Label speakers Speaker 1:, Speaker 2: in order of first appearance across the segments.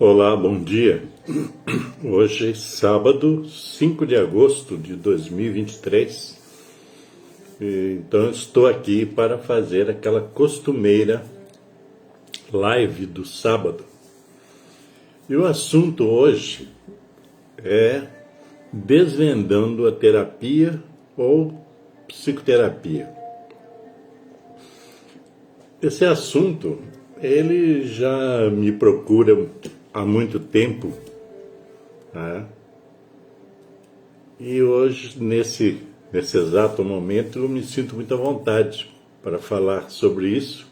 Speaker 1: Olá, bom dia. Hoje, sábado, 5 de agosto de 2023. Então, estou aqui para fazer aquela costumeira live do sábado. E o assunto hoje é desvendando a terapia ou psicoterapia. Esse assunto, ele já me procura há muito tempo, né? E hoje, nesse exato momento, eu me sinto muito à vontade para falar sobre isso,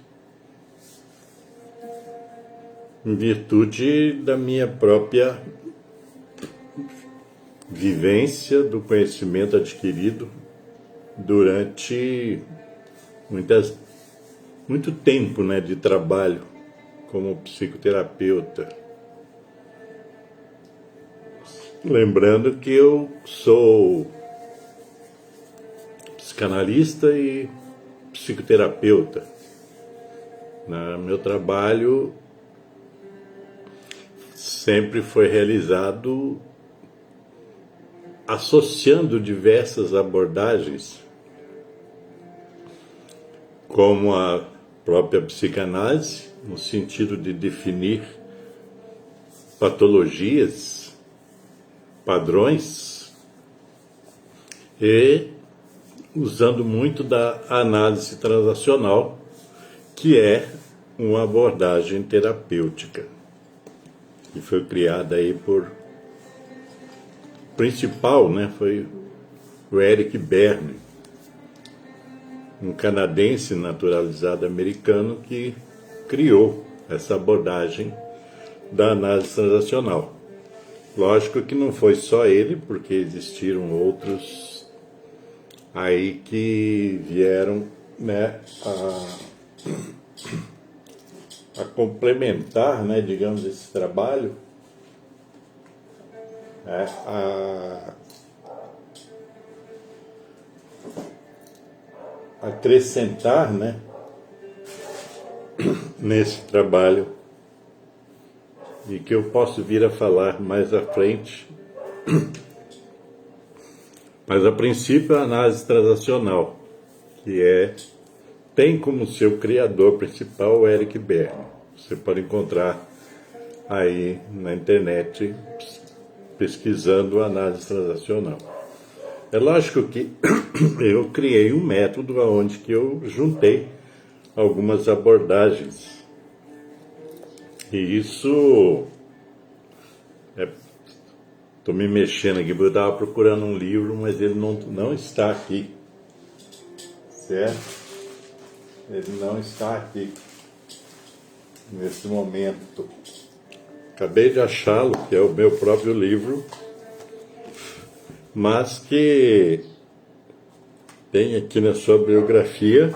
Speaker 1: em virtude da minha própria vivência, do conhecimento adquirido durante muito tempo, né, de trabalho como psicoterapeuta. Lembrando que eu sou psicanalista e psicoterapeuta. Meu trabalho sempre foi realizado associando diversas abordagens, como a própria psicanálise, no sentido de definir patologias, padrões, e usando muito da análise transacional, que é uma abordagem terapêutica, que foi criada aí principal, né, foi o Eric Berne, um canadense naturalizado americano que criou essa abordagem da análise transacional. Lógico que não foi só ele, porque existiram outros aí que vieram, né, a complementar, né, digamos, esse trabalho, a acrescentar, né, nesse trabalho, e que eu posso vir a falar mais à frente. Mas a princípio a análise transacional, que tem como seu criador principal o Eric Berne. Você pode encontrar aí na internet pesquisando a análise transacional. É lógico que eu criei um método onde que eu juntei algumas abordagens. E isso, estou me mexendo aqui, porque eu estava procurando um livro, mas ele não está aqui, certo? Ele não está aqui, nesse momento. Acabei de achá-lo, que é o meu próprio livro, mas que tem aqui na sua biografia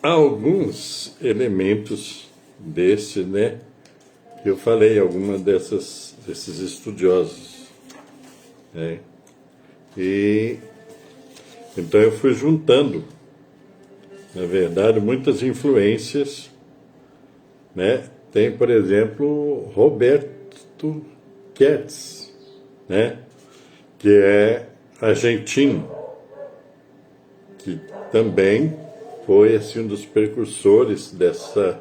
Speaker 1: alguns elementos desse, né, que eu falei, algumas desses estudiosos, né? E então eu fui juntando, na verdade, muitas influências, né? Tem, por exemplo, Roberto Kertz, né, que é argentino, que também foi assim, um dos precursores dessa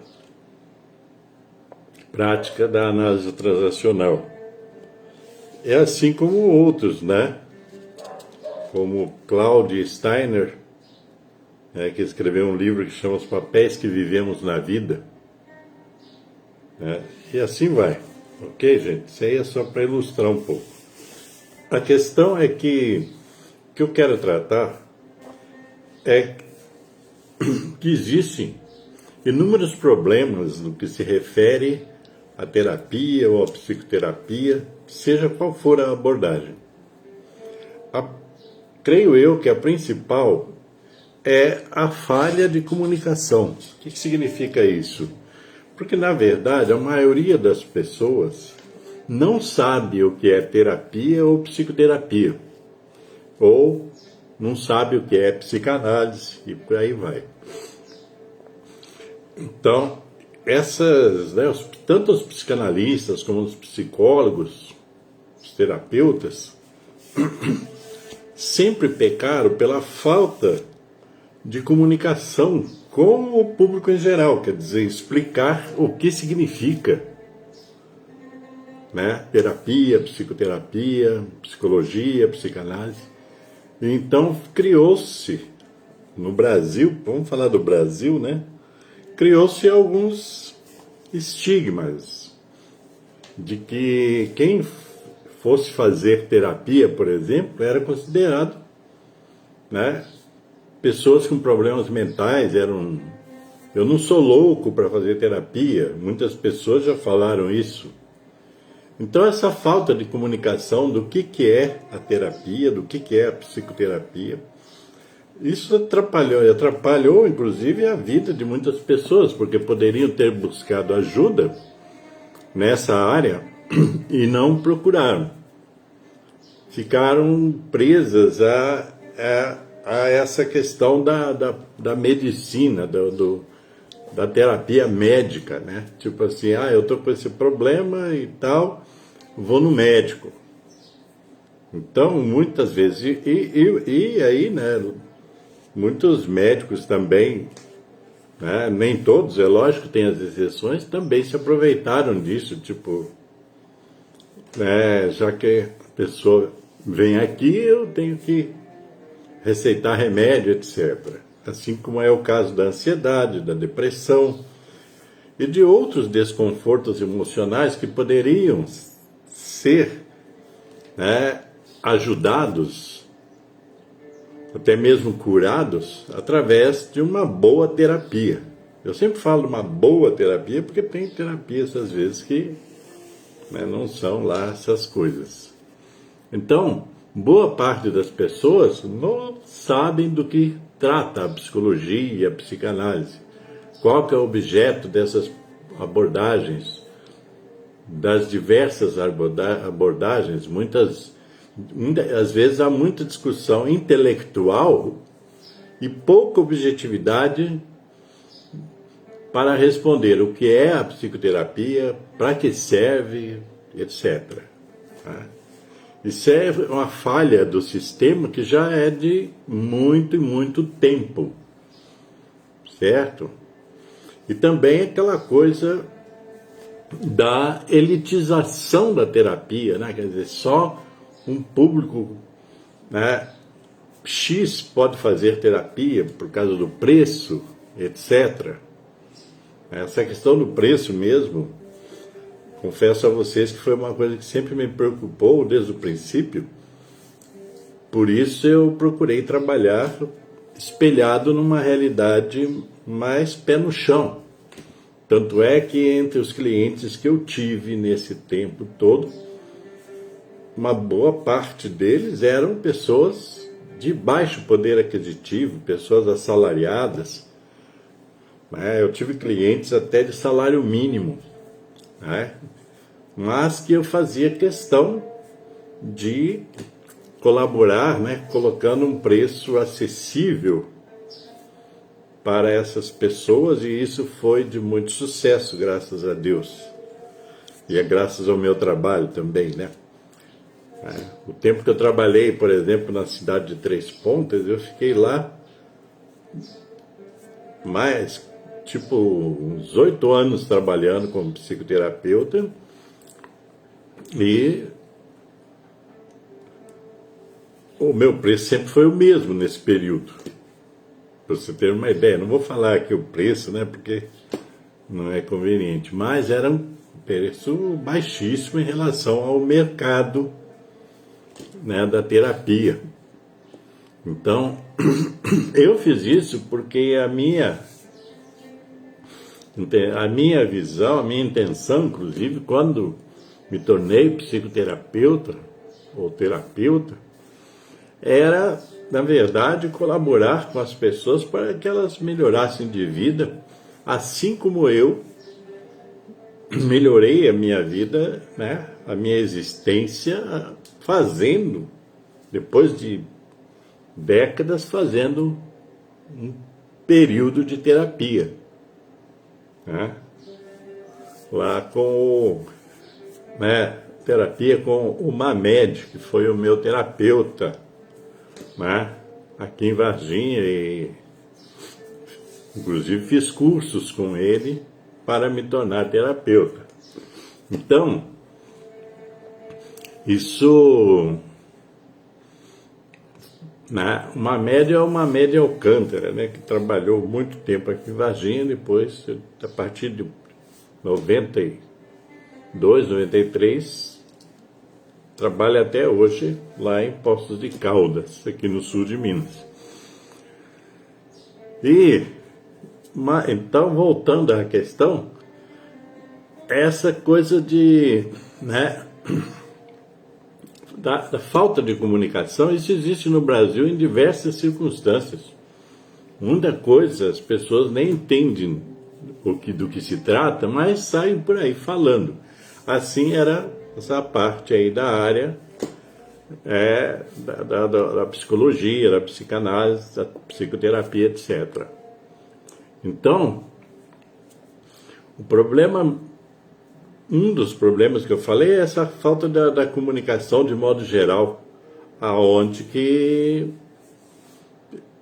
Speaker 1: prática da análise transacional. É assim como outros, né? Como Claudio Steiner, né, que escreveu um livro que chama Os Papéis que Vivemos na Vida, né? E assim vai. Ok, gente? Isso aí é só para ilustrar um pouco. A questão é que o que eu quero tratar é que existem inúmeros problemas no que se refere à terapia ou à psicoterapia, seja qual for a abordagem. Creio eu que a principal é a falha de comunicação. O que significa isso? Porque, na verdade, a maioria das pessoas não sabe o que é terapia ou psicoterapia, ou não sabe o que é psicanálise, e por aí vai. Então, tanto os psicanalistas como os psicólogos, os terapeutas, sempre pecaram pela falta de comunicação com o público em geral, quer dizer, explicar o que significa, né? Terapia, psicoterapia, psicologia, psicanálise. Então criou-se no Brasil, vamos falar do Brasil, né? Criou-se alguns estigmas de que quem fosse fazer terapia, por exemplo, era considerado, né, pessoas com problemas mentais. Eu não sou louco para fazer terapia. Muitas pessoas já falaram isso. Então essa falta de comunicação do que é a terapia, do que é a psicoterapia, isso atrapalhou inclusive a vida de muitas pessoas, porque poderiam ter buscado ajuda nessa área e não procuraram. Ficaram presas a essa questão da medicina, da terapia médica, né? Tipo assim, eu tô com esse problema e tal, vou no médico. Então, muitas vezes, e aí, né, muitos médicos também, né, nem todos, é lógico, tem as exceções, também se aproveitaram disso, tipo, né, já que a pessoa vem aqui, eu tenho que receitar remédio, etc. Assim como é o caso da ansiedade, da depressão e de outros desconfortos emocionais que poderiam ser, né, ajudados, até mesmo curados, através de uma boa terapia. Eu sempre falo uma boa terapia porque tem terapias, às vezes, que, né, não são lá essas coisas. Então, boa parte das pessoas não sabem do que trata a psicologia e a psicanálise. Qual que é o objeto dessas abordagens, das diversas abordagens. Às vezes há muita discussão intelectual e pouca objetividade para responder o que é a psicoterapia, para que serve, etc. Isso é uma falha do sistema que já é de muito e muito tempo, certo? E também aquela coisa da elitização da terapia, né? Quer dizer, só um público, né, X pode fazer terapia por causa do preço, etc. Essa questão do preço mesmo, confesso a vocês que foi uma coisa que sempre me preocupou desde o princípio. Por isso eu procurei trabalhar espelhado numa realidade mais pé no chão. Tanto é que entre os clientes que eu tive nesse tempo todo, uma boa parte deles eram pessoas de baixo poder aquisitivo, pessoas assalariadas. Eu tive clientes até de salário mínimo, né? Mas que eu fazia questão de colaborar, né, colocando um preço acessível para essas pessoas, e isso foi de muito sucesso, graças a Deus. E é graças ao meu trabalho também, né? O tempo que eu trabalhei, por exemplo, na cidade de Três Pontas, eu fiquei lá mais, tipo, uns 8 anos trabalhando como psicoterapeuta, e o meu preço sempre foi o mesmo nesse período. Para você ter uma ideia, não vou falar aqui o preço, né, porque não é conveniente, mas era um preço baixíssimo em relação ao mercado, né, da terapia. Então, eu fiz isso porque a minha visão, a minha intenção, inclusive, quando me tornei psicoterapeuta ou terapeuta, era, na verdade, colaborar com as pessoas para que elas melhorassem de vida, assim como eu melhorei a minha vida, né, a minha existência, fazendo, depois de décadas, fazendo um período de terapia, né? lá com terapia com o Mamed, que foi o meu terapeuta, né, aqui em Varginha, e inclusive fiz cursos com ele para me tornar terapeuta. Então, isso, né, uma média Alcântara, né, que trabalhou muito tempo aqui em Varginha, depois, a partir de 92, 93, trabalha até hoje lá em Poços de Caldas, aqui no sul de Minas. Então, voltando à questão, essa coisa de, né, da falta de comunicação, isso existe no Brasil em diversas circunstâncias. Muita coisa as pessoas nem entendem do que se trata, mas saem por aí falando. Assim era essa parte aí da área da psicologia, da psicanálise, da psicoterapia, etc. Então, um dos problemas que eu falei é essa falta da comunicação de modo geral, aonde que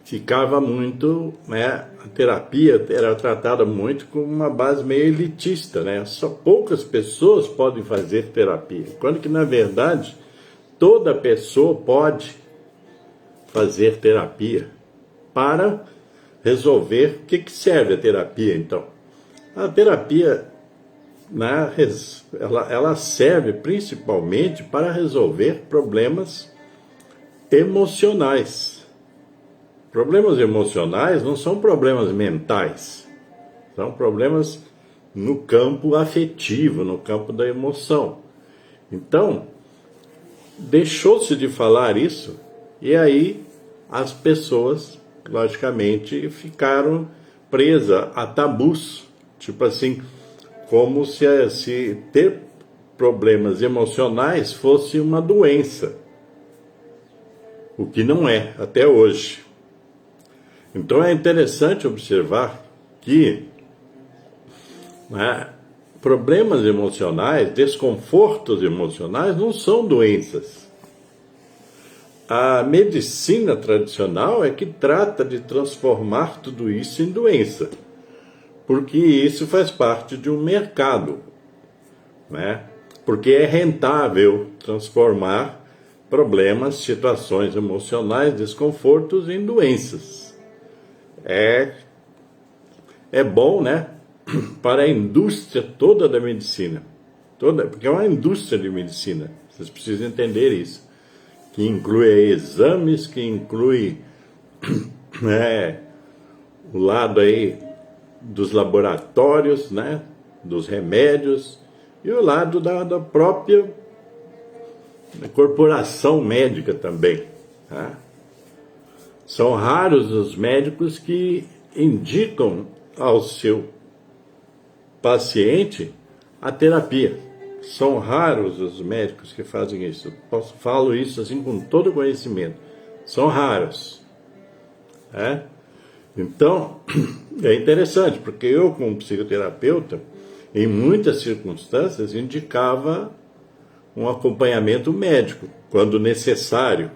Speaker 1: ficava muito, né, a terapia era tratada muito com uma base meio elitista, né? Só poucas pessoas podem fazer terapia, quando que na verdade toda pessoa pode fazer terapia para resolver. O que serve a terapia, então? A terapia, né, ela serve principalmente para resolver problemas emocionais. Problemas emocionais não são problemas mentais, são problemas no campo afetivo, no campo da emoção. Então, deixou-se de falar isso, e aí as pessoas, logicamente, ficaram presas a tabus, tipo assim, como se ter problemas emocionais fosse uma doença, o que não é até hoje. Então é interessante observar que, né, problemas emocionais, desconfortos emocionais não são doenças. A medicina tradicional é que trata de transformar tudo isso em doença, porque isso faz parte de um mercado, né? Porque é rentável transformar problemas, situações emocionais, desconfortos em doenças. É bom, né, para a indústria toda da medicina, porque é uma indústria de medicina, vocês precisam entender isso, que inclui exames, que inclui né, o lado aí dos laboratórios, né, dos remédios, e o lado da própria corporação médica também, tá? São raros os médicos que indicam ao seu paciente a terapia. São raros os médicos que fazem isso. Falo isso assim com todo conhecimento. São raros. Então, é interessante, porque eu, como psicoterapeuta, em muitas circunstâncias, indicava um acompanhamento médico, quando necessário,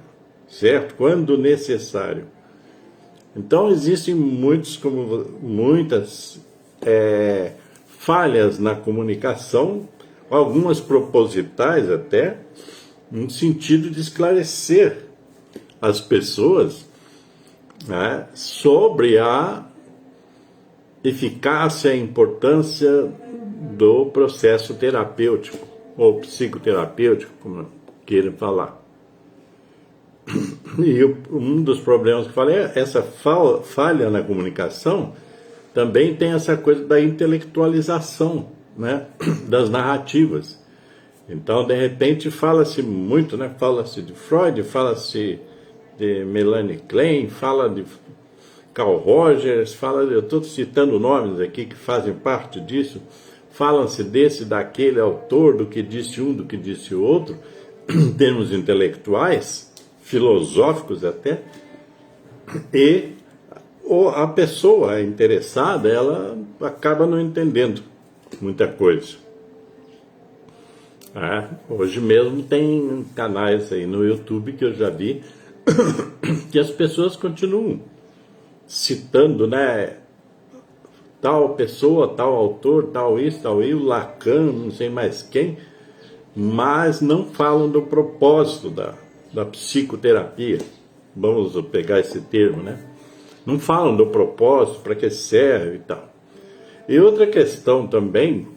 Speaker 1: certo? Quando necessário. Então, existem muitas falhas na comunicação, algumas propositais até, no sentido de esclarecer as pessoas, né, sobre a eficácia e importância do processo terapêutico, ou psicoterapêutico, como queiram falar. E um dos problemas que eu falei é essa falha na comunicação. Também tem essa coisa da intelectualização, né, das narrativas. Então, de repente, fala-se muito, né, fala-se de Freud, fala-se de Melanie Klein, fala de Carl Rogers, eu estou citando nomes aqui que fazem parte disso, falam-se desse, daquele autor, do que disse um, do que disse o outro, em termos intelectuais, filosóficos até, e a pessoa interessada, ela acaba não entendendo muita coisa. Hoje mesmo tem canais aí no YouTube que eu já vi que as pessoas continuam citando, né? Tal pessoa, tal autor, tal isso, tal eu, Lacan, não sei mais quem, mas não falam do propósito da psicoterapia. Vamos pegar esse termo, né? Não falam do propósito, para que serve e tal. E outra questão também,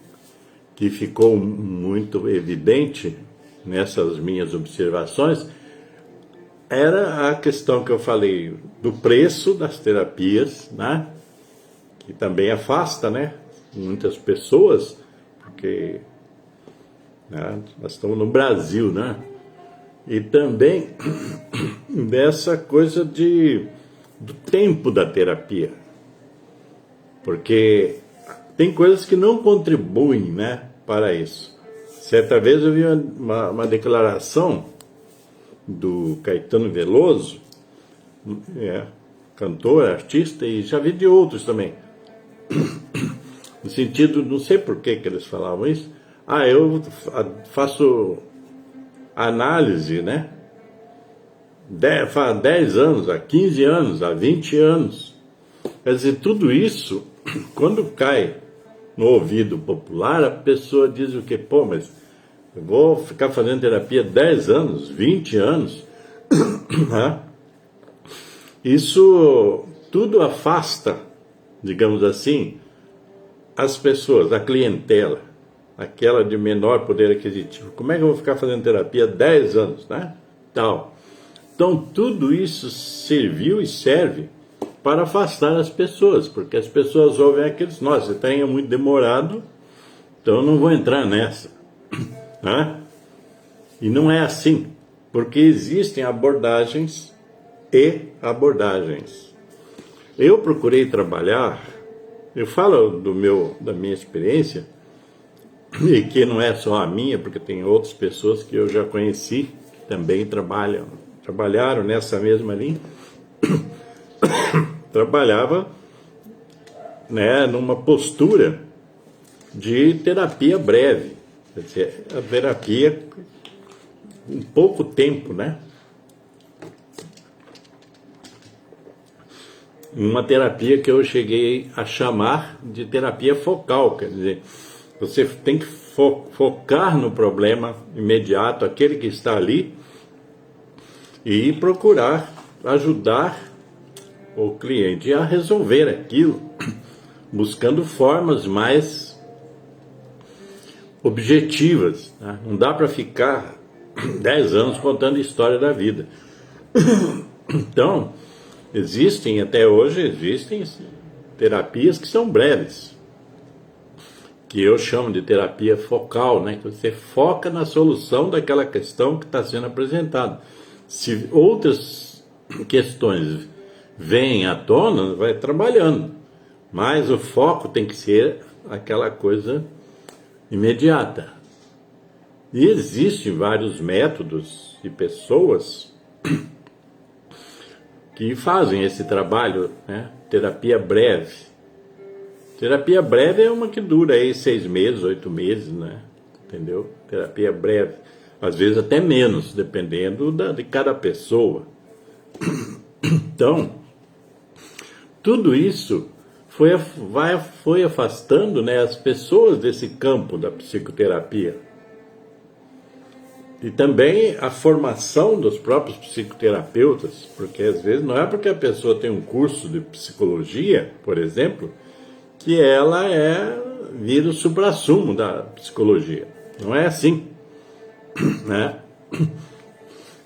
Speaker 1: que ficou muito evidente nessas minhas observações, era a questão que eu falei do preço das terapias, né? Que também afasta, né? Muitas pessoas, porque né, nós estamos no Brasil, né? E também dessa coisa do tempo da terapia, porque tem coisas que não contribuem, né, para isso. Certa vez eu vi uma declaração do Caetano Veloso, cantor, artista, e já vi de outros também, no sentido, não sei por que eles falavam isso, eu faço análise, né, há 10 anos, há 15 anos, há 20 anos. Quer dizer, tudo isso, quando cai no ouvido popular, a pessoa diz o quê? Pô, mas eu vou ficar fazendo terapia 10 anos, 20 anos. Isso tudo afasta, digamos assim, as pessoas, a clientela, aquela de menor poder aquisitivo. Como é que eu vou ficar fazendo terapia 10 anos, né? Tal. Então, tudo isso serviu e serve para afastar as pessoas, porque as pessoas ouvem aqueles, nossa, está muito demorado, então eu não vou entrar nessa. E não é assim, porque existem abordagens e abordagens. Eu procurei trabalhar, eu falo da minha experiência, e que não é só a minha, porque tem outras pessoas que eu já conheci, que também trabalharam nessa mesma linha. Trabalhava, né, numa postura de terapia breve, quer dizer, a terapia em pouco tempo, né? Uma terapia que eu cheguei a chamar de terapia focal, quer dizer, você tem que focar no problema imediato, aquele que está ali, e procurar ajudar o cliente a resolver aquilo, buscando formas mais objetivas, né? Não dá para ficar 10 anos contando a história da vida. Então, até hoje existem terapias que são breves, que eu chamo de terapia focal, né? Que você foca na solução daquela questão que está sendo apresentada. Se outras questões vêm à tona, vai trabalhando, mas o foco tem que ser aquela coisa imediata. E existem vários métodos e pessoas que fazem esse trabalho, né? Terapia breve. Terapia breve é uma que dura aí 6 meses, 8 meses, né? Entendeu? Terapia breve. Às vezes até menos, dependendo de cada pessoa. Então, tudo isso foi afastando, né, as pessoas desse campo da psicoterapia. E também a formação dos próprios psicoterapeutas, porque às vezes não é porque a pessoa tem um curso de psicologia, por exemplo, que ela vira o suprassumo da psicologia. Não é assim, né?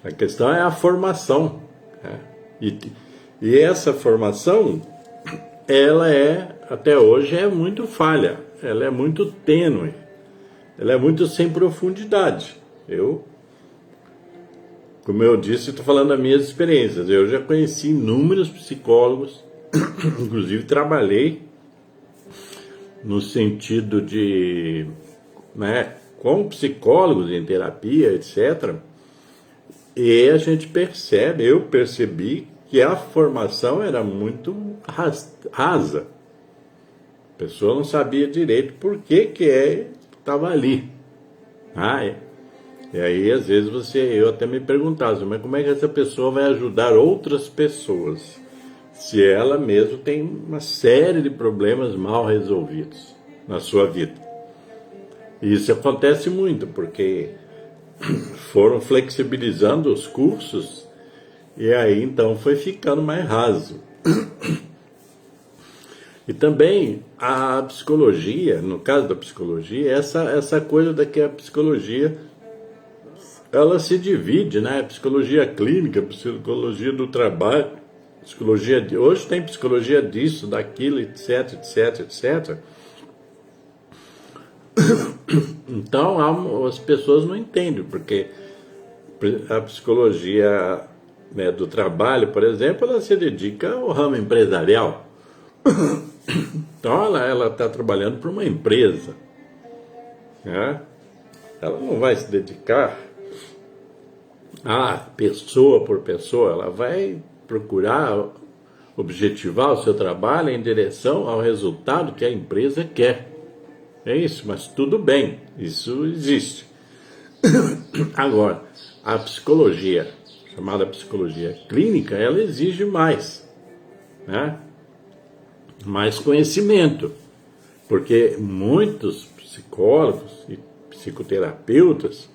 Speaker 1: A questão é a formação, né? E essa formação, ela até hoje é muito falha, ela é muito tênue, ela é muito sem profundidade. Como eu disse, estou falando das minhas experiências. Eu já conheci inúmeros psicólogos, inclusive trabalhei no sentido de, né, com psicólogos em terapia, etc. E a gente eu percebi que a formação era muito rasa. pessoa não sabia direito por que estava ali. E aí, às vezes, eu até me perguntava, mas como é que essa pessoa vai ajudar outras pessoas se ela mesma tem uma série de problemas mal resolvidos na sua vida? E isso acontece muito, porque foram flexibilizando os cursos e aí então foi ficando mais raso. E também a psicologia, no caso da psicologia, essa coisa da que a psicologia ela se divide, né? Psicologia clínica, psicologia do trabalho, hoje tem psicologia disso, daquilo, etc, etc, etc. Então as pessoas não entendem, porque a psicologia, né, do trabalho, por exemplo, ela se dedica ao ramo empresarial. Então ela está trabalhando para uma empresa, né? Ela não vai se dedicar a pessoa por pessoa, ela vai procurar objetivar o seu trabalho em direção ao resultado que a empresa quer. É isso, mas tudo bem, isso existe. Agora, a psicologia, chamada psicologia clínica, ela exige mais, né? Mais conhecimento, porque muitos psicólogos e psicoterapeutas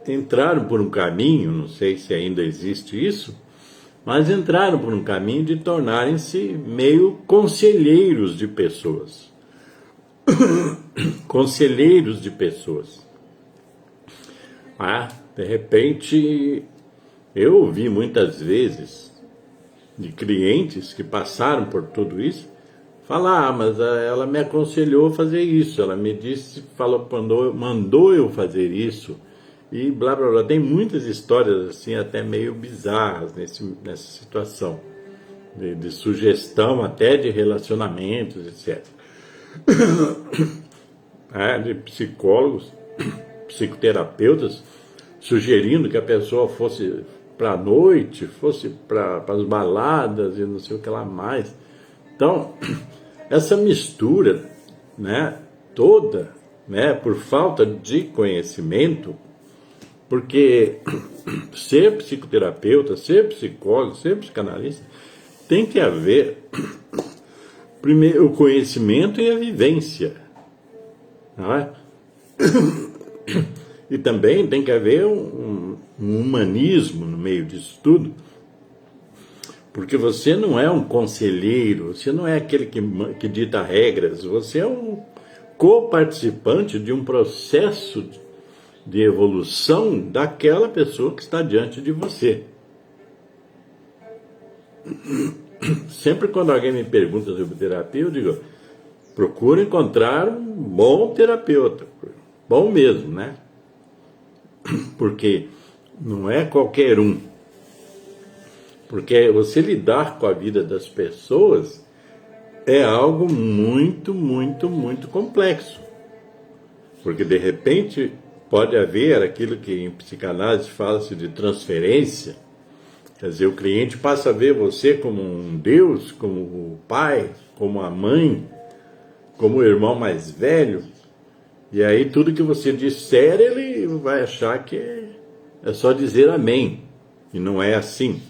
Speaker 1: entraram por um caminho, não sei se ainda existe isso, mas entraram por um caminho de tornarem-se meio conselheiros de pessoas. Conselheiros de pessoas. De repente, eu ouvi muitas vezes de clientes que passaram por tudo isso, falar, mas ela me aconselhou a fazer isso, ela me disse, mandou eu fazer isso, e blá blá blá. Tem muitas histórias assim, até meio bizarras nessa situação, de sugestão até de relacionamentos, etc. De psicólogos, psicoterapeutas, sugerindo que a pessoa fosse para a noite, fosse para as baladas e não sei o que lá mais. Então, essa mistura, né, toda, né, por falta de conhecimento, porque ser psicoterapeuta, ser psicólogo, ser psicanalista, tem que haver primeiro o conhecimento e a vivência, não é? E também tem que haver um humanismo no meio disso tudo, porque você não é um conselheiro, você não é aquele que dita regras, você é um co-participante de um processo de evolução daquela pessoa que está diante de você. Sempre quando alguém me pergunta sobre terapia, eu digo, procura encontrar um bom terapeuta, bom mesmo, né? Porque não é qualquer um. Porque você lidar com a vida das pessoas é algo muito, muito, muito complexo. Porque de repente pode haver aquilo que em psicanálise fala-se de transferência. Quer dizer, o cliente passa a ver você como um Deus, como o pai, como a mãe, como o irmão mais velho. E aí tudo que você disser, ele vai achar que é só dizer amém. E não é assim.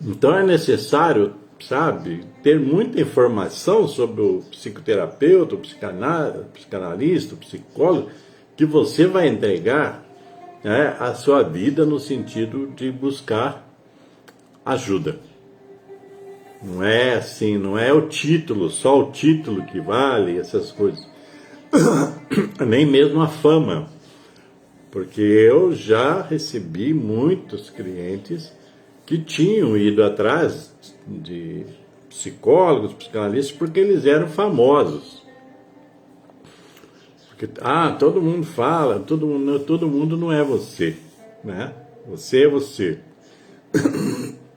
Speaker 1: Então é necessário, sabe, ter muita informação sobre o psicoterapeuta, o psicanalista, o psicólogo, que você vai entregar, né, a sua vida no sentido de buscar ajuda. Não é assim, não é o título, só o título que vale, essas coisas. Nem mesmo a fama. Porque eu já recebi muitos clientes que tinham ido atrás de psicólogos, psicanalistas, porque eles eram famosos. Porque, todo mundo fala, todo mundo não é você, né? Você é você.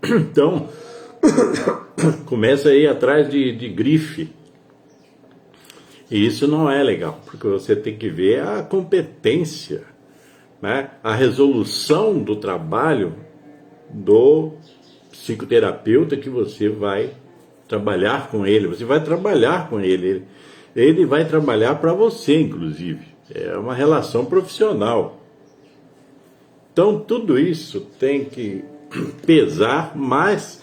Speaker 1: Então, começa a ir atrás de grife. E isso não é legal, porque você tem que ver a competência, né? A resolução do trabalho do psicoterapeuta que você vai trabalhar com ele, você vai trabalhar com ele. Ele vai trabalhar para você, inclusive. É uma relação profissional. Então, tudo isso tem que pesar, mas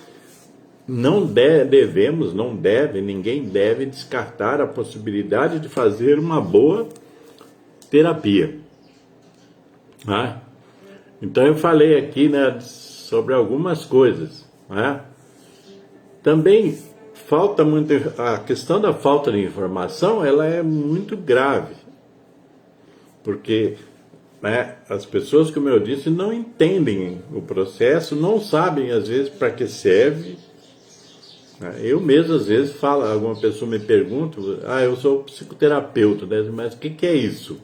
Speaker 1: ninguém deve descartar a possibilidade de fazer uma boa terapia. Né? Então, eu falei aqui, né, sobre algumas coisas. Né? Também falta muito, a questão da falta de informação, ela é muito grave, porque, né, as pessoas, como eu disse, não entendem o processo, não sabem às vezes para que serve. Eu mesmo às vezes falo, alguma pessoa me pergunta, eu sou psicoterapeuta, né? Mas o que é isso?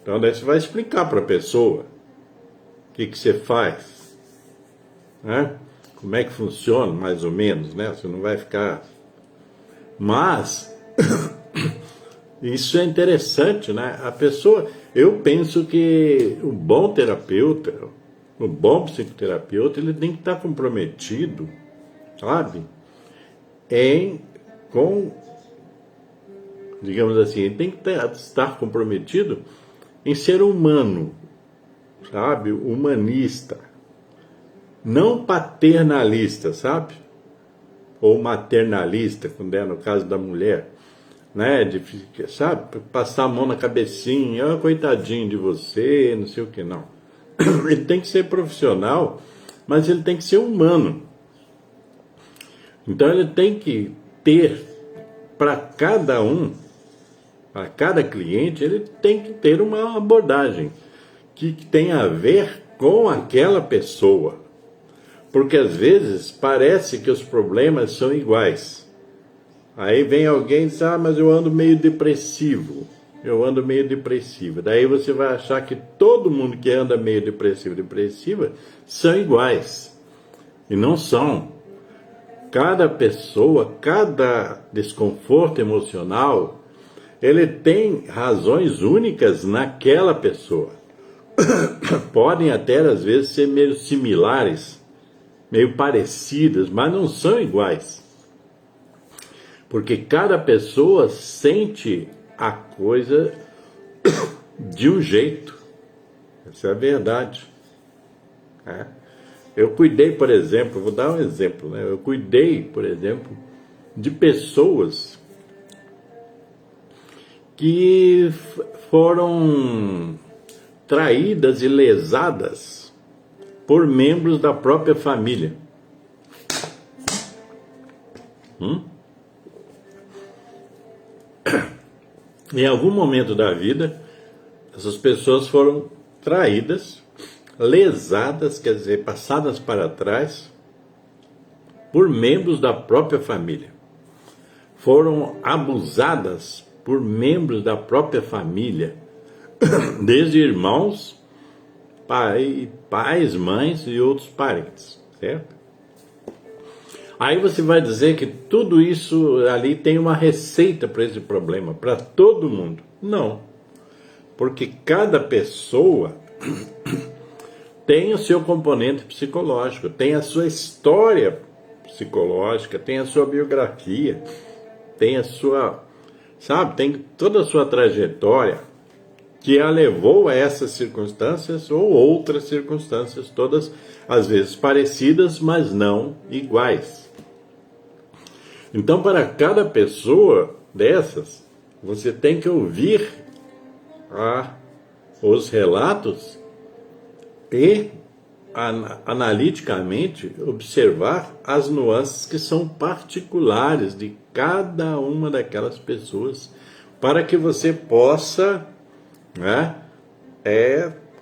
Speaker 1: Então daí você vai explicar para a pessoa o que você faz, né? Como é que funciona, mais ou menos, né? Você não vai ficar... Mas, isso é interessante, né? A pessoa... Eu penso que o bom terapeuta, o bom psicoterapeuta, ele tem que estar comprometido, sabe? Digamos assim, ele tem que estar comprometido em ser humano, sabe? Humanista. Não paternalista, sabe? Ou maternalista, quando é no caso da mulher, né? Sabe? Passar a mão na cabecinha, coitadinho de você, não sei o que, não. Ele tem que ser profissional, mas ele tem que ser humano. Então ele tem que ter, para cada cliente, ele tem que ter uma abordagem que tem a ver com aquela pessoa. Porque às vezes parece que os problemas são iguais. Aí vem alguém e diz, mas eu ando meio depressivo. Daí você vai achar que todo mundo que anda meio depressiva, são iguais. E não são. Cada pessoa, cada desconforto emocional, ele tem razões únicas naquela pessoa. Podem até às vezes ser meio similares, meio parecidas, mas não são iguais. Porque cada pessoa sente a coisa de um jeito. Essa é a verdade. Eu cuidei, por exemplo, vou dar um exemplo, né? Eu cuidei, por exemplo, de pessoas que foram traídas e lesadas por membros da própria família. Em algum momento da vida, essas pessoas foram traídas, lesadas, quer dizer, passadas para trás, por membros da própria família. Foram abusadas por membros da própria família, desde irmãos, pais, mães e outros parentes, certo? Aí você vai dizer que tudo isso ali tem uma receita para esse problema, para todo mundo. Não, porque cada pessoa tem o seu componente psicológico, tem a sua história psicológica, tem a sua biografia, tem a sua, sabe, tem toda a sua trajetória que a levou a essas circunstâncias ou outras circunstâncias, todas às vezes parecidas, mas não iguais. Então, para cada pessoa dessas, você tem que ouvir os relatos e analiticamente observar as nuances que são particulares de cada uma daquelas pessoas, para que você possa, né,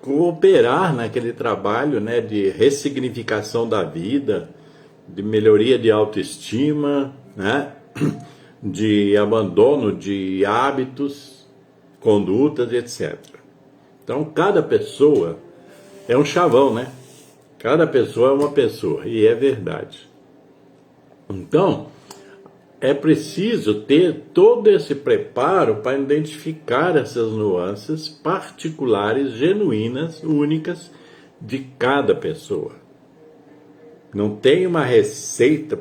Speaker 1: cooperar naquele trabalho, né, de ressignificação da vida, de melhoria de autoestima, né, de abandono de hábitos, condutas, etc. Então, cada pessoa é um chavão, né? Cada pessoa é uma pessoa, e é verdade. Então, é preciso ter todo esse preparo para identificar essas nuances particulares, genuínas, únicas de cada pessoa. Não tem uma receita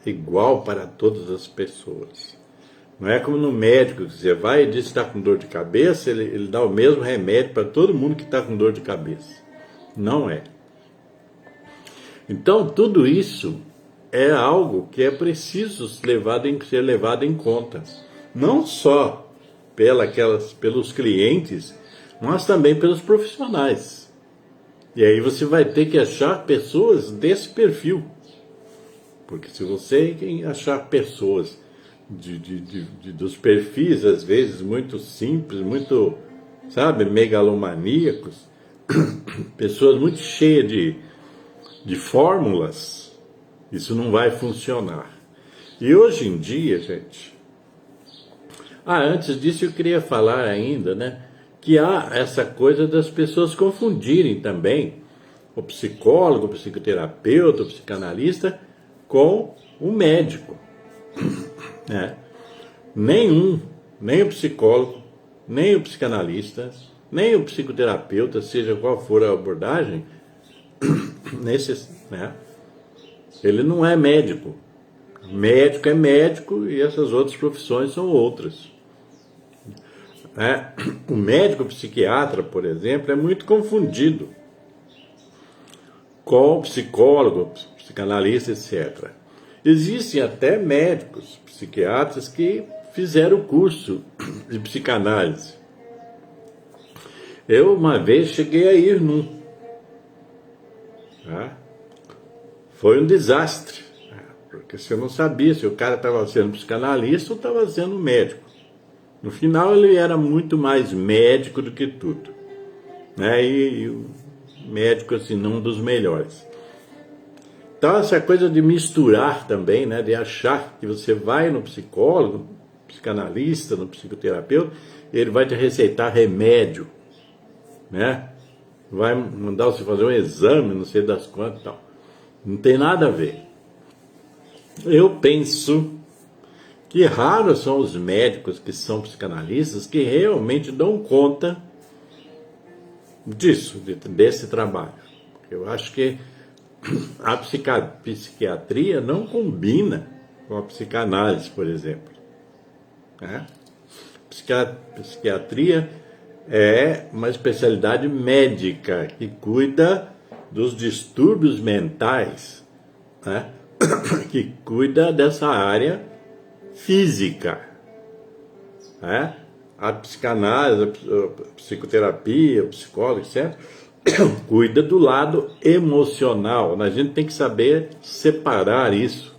Speaker 1: igual para todas as pessoas. Não é como no médico, que você vai e diz que está com dor de cabeça, ele dá o mesmo remédio para todo mundo que está com dor de cabeça. Não é. Então, tudo isso é algo que é preciso ser levado em conta. Não só pelos clientes, mas também pelos profissionais. E aí você vai ter que achar pessoas desse perfil. Porque se você achar pessoas dos perfis, às vezes, muito simples, muito, sabe, megalomaníacos, pessoas muito cheias de fórmulas, isso não vai funcionar. E hoje em dia, gente... antes disso eu queria falar ainda, né, que há essa coisa das pessoas confundirem também o psicólogo, o psicoterapeuta, o psicanalista com o médico. Nem o psicólogo, nem o psicanalista, nem o psicoterapeuta, seja qual for a abordagem, ele não é médico. Médico é médico e essas outras profissões são outras. O médico psiquiatra, por exemplo, é muito confundido com o psicólogo, psicanalista, etc. Existem até médicos psiquiatras que fizeram o curso de psicanálise. Eu uma vez cheguei a ir num. Foi um desastre, porque você não sabia se o cara estava sendo psicanalista ou estava sendo médico. No final ele era muito mais médico do que tudo, e o médico assim, não um dos melhores. Então essa coisa de misturar também, de achar que você vai no psicólogo, no psicanalista, no psicoterapeuta, ele vai te receitar remédio, vai mandar você fazer um exame, não sei das quantas e tal. Não tem nada a ver. Eu penso que raros são os médicos que são psicanalistas que realmente dão conta disso, desse trabalho. Eu acho que a psiquiatria não combina com a psicanálise, por exemplo. Psiquiatria é uma especialidade médica que cuida dos distúrbios mentais, que cuida dessa área física. A psicanálise, a psicoterapia, o psicólogo, etc., cuida do lado emocional. A gente tem que saber separar isso.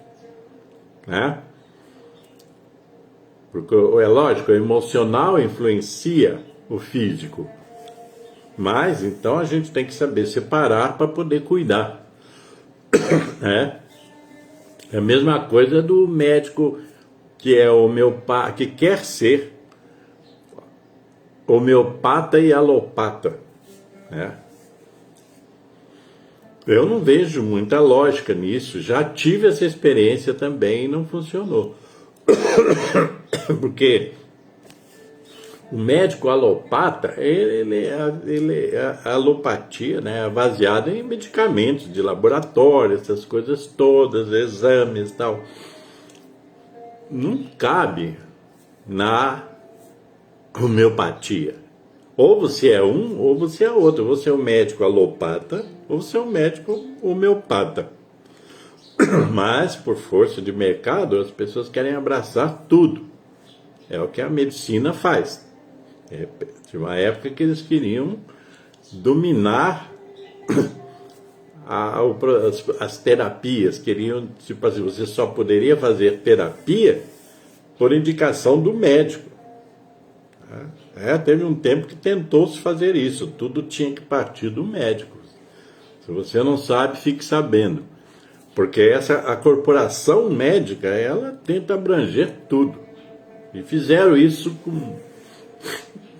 Speaker 1: Porque é lógico, o emocional influencia o físico. Mas então a gente tem que saber separar para poder cuidar. É a mesma coisa do médico que é homeopata, que quer ser homeopata e alopata. Eu não vejo muita lógica nisso. Já tive essa experiência também e não funcionou. Porque o médico alopata, a alopatia, é baseada em medicamentos de laboratório, essas coisas todas, exames e tal. Não cabe na homeopatia. Ou você é um, ou você é outro. Ou você é um médico alopata, ou você é um médico homeopata. Mas, por força de mercado, as pessoas querem abraçar tudo. É o que a medicina faz. Tinha uma época que eles queriam dominar as terapias. Queriam, tipo assim, você só poderia fazer terapia por indicação do médico. Teve um tempo que tentou-se fazer isso. Tudo tinha que partir do médico. Se você não sabe, fique sabendo. Porque a corporação médica, ela tenta abranger tudo. E fizeram isso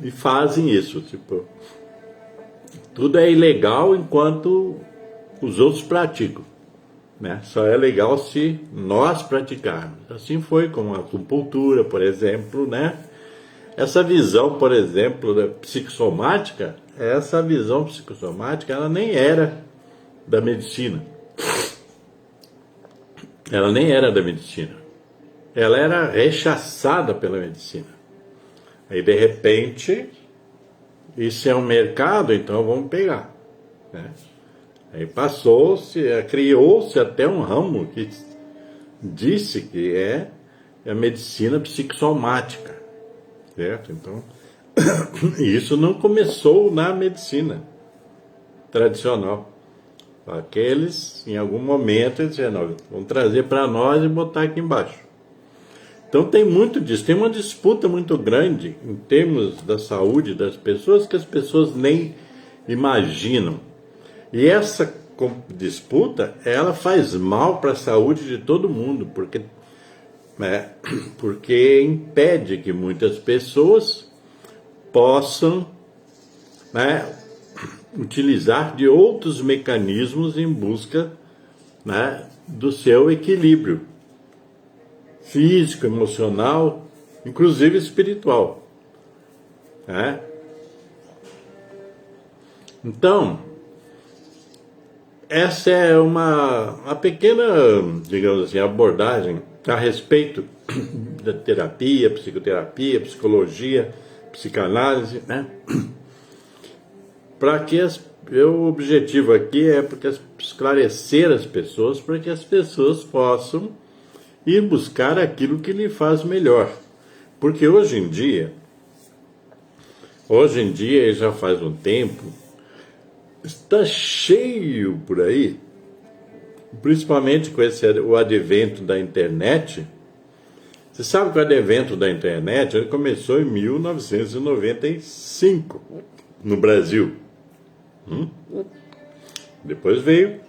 Speaker 1: e fazem isso. Tudo é ilegal enquanto os outros praticam. Só é legal se nós praticarmos. Assim foi com a acupuntura, por exemplo, Essa visão, por exemplo, da psicossomática, ela nem era da medicina. ela nem era da medicina. Ela era rechaçada pela medicina. Aí, de repente, isso é um mercado, então vamos pegar, né? Aí criou-se até um ramo que disse que é a medicina psicossomática, certo? Então, isso não começou na medicina tradicional. Aqueles, em algum momento, eles disseram, vamos trazer para nós e botar aqui embaixo. Então tem muito disso, tem uma disputa muito grande em termos da saúde das pessoas que as pessoas nem imaginam. E essa disputa, ela faz mal para a saúde de todo mundo, porque impede que muitas pessoas possam, né, utilizar de outros mecanismos em busca, né, do seu equilíbrio físico, emocional, inclusive espiritual, né? Então, essa é uma pequena, digamos assim, abordagem a respeito da terapia, psicoterapia, psicologia, psicanálise, né? Para que o objetivo aqui é esclarecer as pessoas, para que as pessoas possam ir buscar aquilo que lhe faz melhor. Porque hoje em dia, e já faz um tempo, está cheio por aí, principalmente com o advento da internet. Você sabe que o advento da internet ele começou em 1995 no Brasil. Depois veio,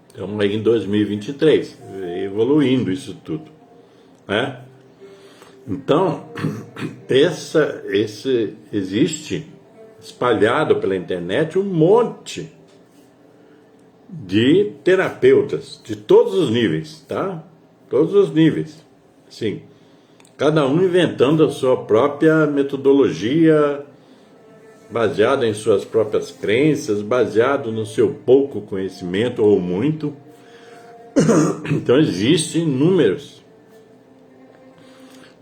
Speaker 1: estamos aí em 2023, evoluindo isso tudo, né? Então, existe espalhado pela internet um monte de terapeutas de todos os níveis, tá? Todos os níveis, sim. Cada um inventando a sua própria metodologia, baseado em suas próprias crenças, baseado no seu pouco conhecimento ou muito. Então existem números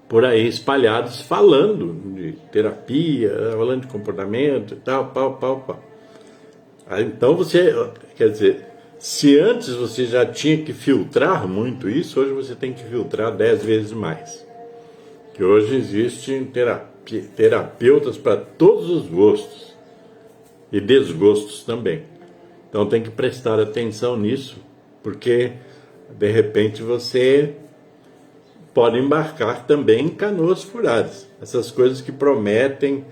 Speaker 1: por aí espalhados falando de terapia, falando de comportamento e tal, pau. Aí, então quer dizer, se antes você já tinha que filtrar muito isso, hoje você tem que filtrar 10 vezes mais. Que hoje existem terapeutas para todos os gostos e desgostos também. Então tem que prestar atenção nisso, porque de repente você pode embarcar também em canoas furadas. Essas coisas que prometem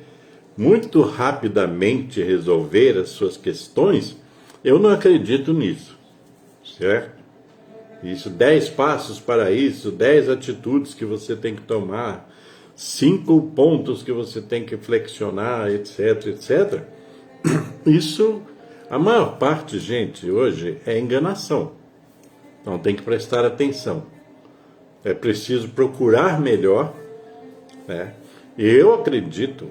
Speaker 1: muito rapidamente resolver as suas questões, eu não acredito nisso, certo? Isso, 10 passos para isso, 10 atitudes que você tem que tomar, 5 pontos que você tem que flexionar, etc. Isso, a maior parte, gente, hoje é enganação. Então tem que prestar atenção. É preciso procurar melhor, né? E eu acredito,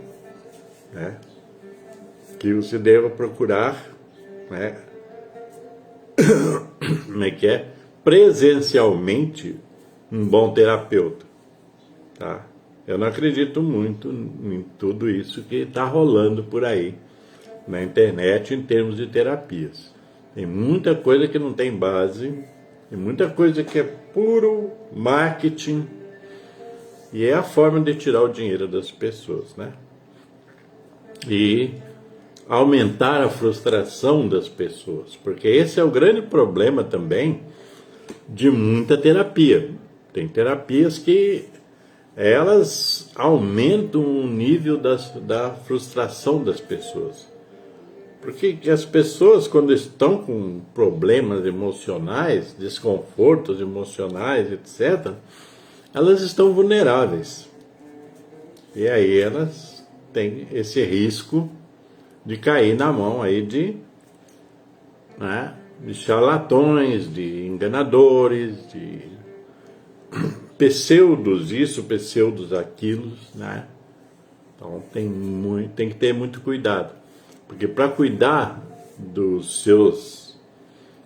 Speaker 1: né, que você deva procurar, né, como é que é? Presencialmente um bom terapeuta, tá? Eu não acredito muito em tudo isso que está rolando por aí na internet em termos de terapias. Tem muita coisa que não tem base, tem muita coisa que é puro marketing e é a forma de tirar o dinheiro das pessoas, né? E aumentar a frustração das pessoas, porque esse é o grande problema também de muita terapia. Tem terapias que elas aumentam o nível da frustração das pessoas. Porque as pessoas, quando estão com problemas emocionais, desconfortos emocionais, etc., elas estão vulneráveis. E aí elas têm esse risco de cair na mão aí de charlatões, de enganadores, de pseudos isso, pseudos aquilo, né? Então tem que ter muito cuidado, porque para cuidar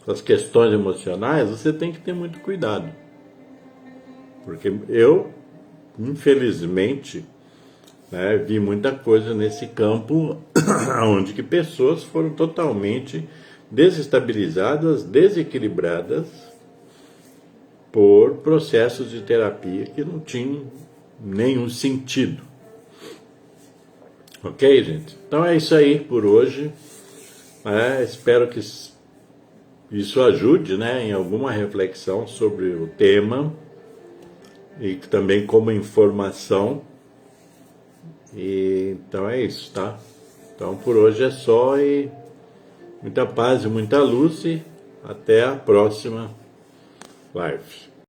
Speaker 1: as questões emocionais, você tem que ter muito cuidado. Porque eu, infelizmente, né, vi muita coisa nesse campo onde que pessoas foram totalmente desestabilizadas, desequilibradas por processos de terapia que não tinham nenhum sentido. Ok, gente? Então é isso aí por hoje. Espero que isso ajude, né, em alguma reflexão sobre o tema e também como informação. E então é isso, tá? Então por hoje é só e muita paz e muita luz e até a próxima live.